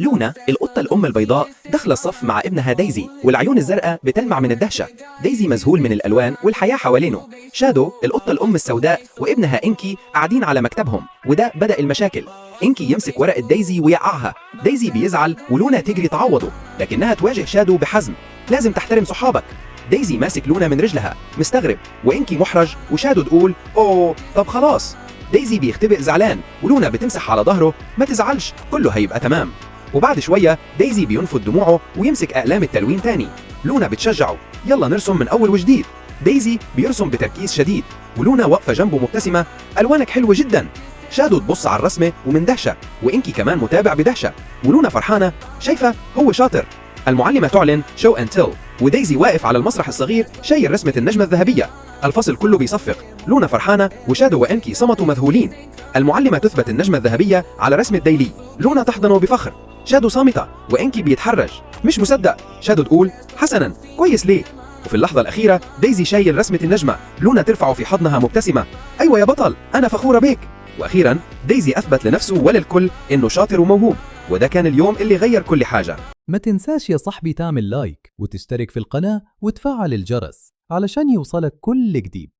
لونا القطة الأم البيضاء داخلة الصف مع ابنها دايزي، والعيون الزرقاء بتلمع من الدهشة. دايزي مذهول من الألوان والحياة حوالينه. شادو القطة الأم السوداء وابنها إنكي قاعدين على مكتبهم، وده بدأ المشاكل. إنكي يمسك ورقة دايزي ويقعها، دايزي بيزعل ولونا تجري تعوضه، لكنها تواجه شادو بحزم. لازم تحترم صحابك. دايزي ماسك لونا من رجلها مستغرب، وإنكي محرج، وشادو تقول أوه طب خلاص. دايزي بيختبئ زعلان، ولونا بتمسح على ظهره ما تزعلش كله هيبقى تمام. وبعد شوية دايزي بينفض دموعه ويمسك أقلام التلوين تاني. لونا بتشجعه، يلا نرسم من أول وجديد. دايزي بيرسم بتركيز شديد، ولونا واقفة جنبه مبتسمة، ألوانك حلوة جدا. شادو تبص على الرسمة ومن دهشة، وإنكي كمان متابع بدهشة، ولونا فرحانة شايفة هو شاطر. المعلمة تعلن شو أند تيل، ودايزي واقف على المسرح الصغير شايل رسمة النجمة الذهبية. الفصل كله بيصفق، لونا فرحانة وشادو وإنكي صمتوا مذهولين. المعلمة تثبت النجمة الذهبية على رسمة دايلي، لونا تحضنه بفخر. شادو صامتة وإنكي بيتحرج، مش مصدق. شادو تقول حسنا كويس ليه. وفي اللحظة الأخيرة دايزي شايل رسمة النجمة، لونا ترفعه في حضنها مبتسمة، أيوة يا بطل أنا فخورة بيك. وأخيرا دايزي أثبت لنفسه وللكل إنه شاطر وموهوب، وده كان اليوم اللي غير كل حاجة. ما تنساش يا صاحبي تعمل لايك وتشترك في القناة وتفعل الجرس علشان يوصلك كل جديد.